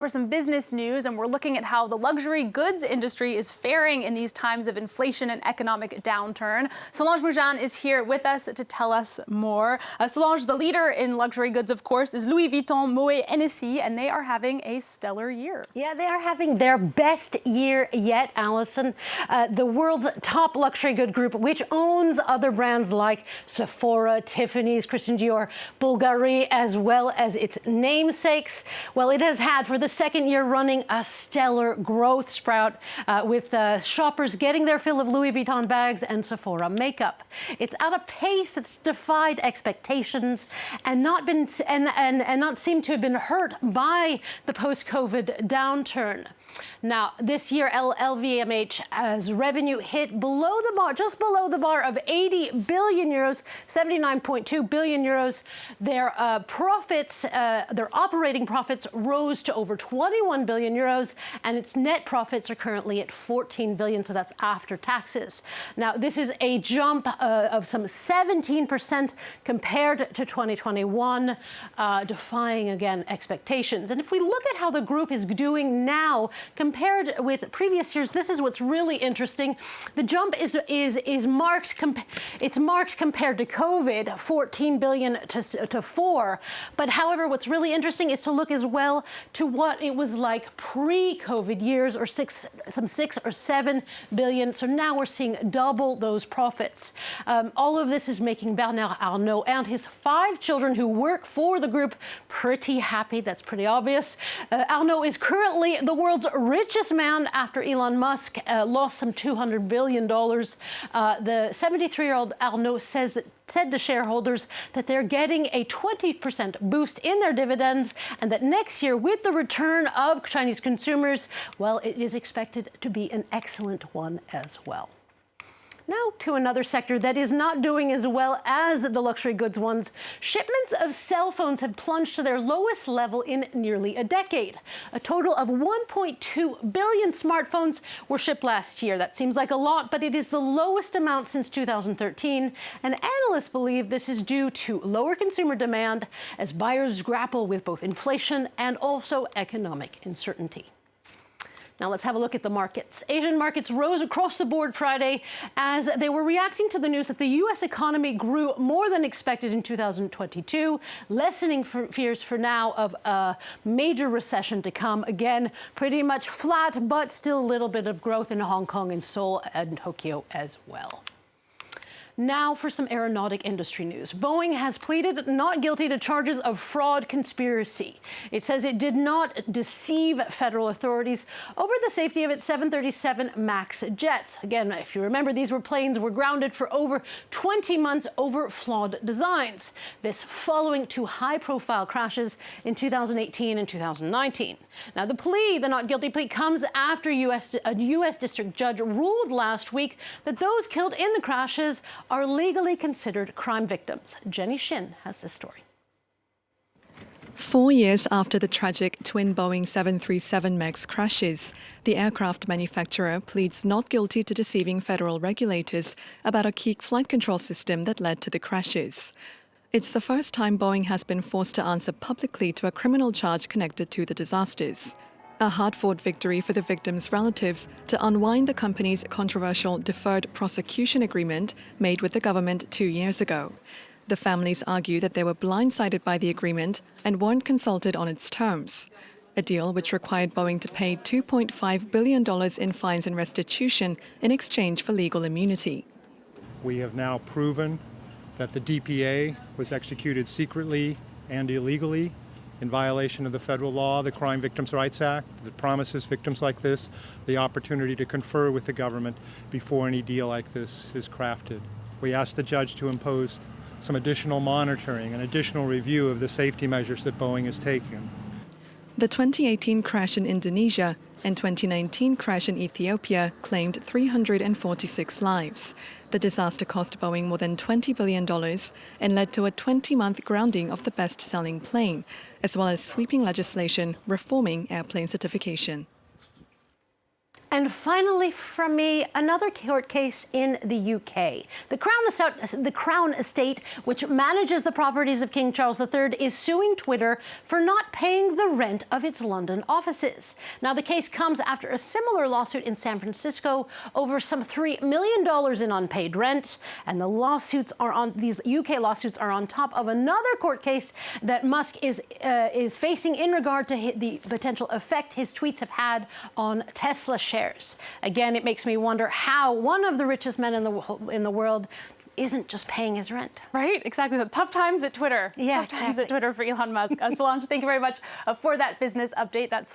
For some business news, and we're looking at how the luxury goods industry is faring in these times of inflation and economic downturn. Solange Moujan is here with us to tell us more. Solange, the leader in luxury goods, of course, is Louis Vuitton, Moet Hennessy, and they are having a stellar year. Yeah, they are having their best year yet, Allison. The world's top luxury good group, which owns other brands like Sephora, Tiffany's, Christian Dior, Bulgari, as well as its namesakes. Well, it has had for the second year running a stellar growth sprout with shoppers getting their fill of Louis Vuitton bags and Sephora makeup. It's at a pace that's defied expectations and not seemed to have been hurt by the post-COVID downturn. Now, this year, LVMH's revenue hit below the bar, just below the bar of 80 billion euros, 79.2 billion euros. Their profits, their operating profits rose to over 21 billion euros, and its net profits are currently at 14 billion, so that's after taxes. Now, this is a jump of some 17% compared to 2021, defying, again, expectations. And if we look at how the group is doing now, compared with previous years, this is what's really interesting. The jump is marked. It's marked compared to COVID, 14 billion to 4. But however, what's really interesting is to look as well to what it was like pre-COVID years, or some 6 or 7 billion. So now we're seeing double those profits. All of this is making Bernard Arnault and his 5 children who work for the group pretty happy. That's pretty obvious. Arnault is currently the world's richest man after Elon Musk lost some $200 billion. The 73-year-old Arnault said to shareholders that they're getting a 20% boost in their dividends, and that next year, with the return of Chinese consumers, well, it is expected to be an excellent one as well. Now to another sector that is not doing as well as the luxury goods ones. Shipments of cell phones have plunged to their lowest level in nearly a decade. A total of 1.2 billion smartphones were shipped last year. That seems like a lot, but it is the lowest amount since 2013. And analysts believe this is due to lower consumer demand as buyers grapple with both inflation and also economic uncertainty. Now let's have a look at the markets. Asian markets rose across the board Friday as they were reacting to the news that the U.S. economy grew more than expected in 2022, lessening fears for now of a major recession to come. Again, pretty much flat, but still a little bit of growth in Hong Kong and Seoul and Tokyo as well. Now for some aeronautic industry news. Boeing has pleaded not guilty to charges of fraud conspiracy. It says it did not deceive federal authorities over the safety of its 737 MAX jets. Again, if you remember, these planes were grounded for over 20 months over flawed designs. This following 2 high-profile crashes in 2018 and 2019. Now, the not guilty plea comes after a U.S. district judge ruled last week that those killed in the crashes are legally considered crime victims. Jenny Shin has this story. 4 years after the tragic twin Boeing 737 MAX crashes, the aircraft manufacturer pleads not guilty to deceiving federal regulators about a key flight control system that led to the crashes. It's the first time Boeing has been forced to answer publicly to a criminal charge connected to the disasters. A hard-fought victory for the victims' relatives to unwind the company's controversial deferred prosecution agreement made with the government 2 years ago. The families argue that they were blindsided by the agreement and weren't consulted on its terms. A deal which required Boeing to pay $2.5 billion in fines and restitution in exchange for legal immunity. We have now proven that the DPA was executed secretly and illegally in violation of the federal law, the Crime Victims' Rights Act, that promises victims like this the opportunity to confer with the government before any deal like this is crafted. We asked the judge to impose some additional monitoring and additional review of the safety measures that Boeing has taken. The 2018 crash in Indonesia and 2019 crash in Ethiopia claimed 346 lives. The disaster cost Boeing more than $20 billion and led to a 20-month grounding of the best-selling plane, as well as sweeping legislation reforming airplane certification. And finally from me, another court case in the UK. The Crown Estate, which manages the properties of King Charles III, is suing Twitter for not paying the rent of its London offices. Now, the case comes after a similar lawsuit in San Francisco over some $3 million in unpaid rent. And these UK lawsuits are on top of another court case that Musk is facing in regard to the potential effect his tweets have had on Tesla shares. Again, it makes me wonder how one of the richest men in the world isn't just paying his rent. Right, exactly. So tough times at Twitter. Yeah, tough times at Twitter for Elon Musk. Solange, thank you very much for that business update. That's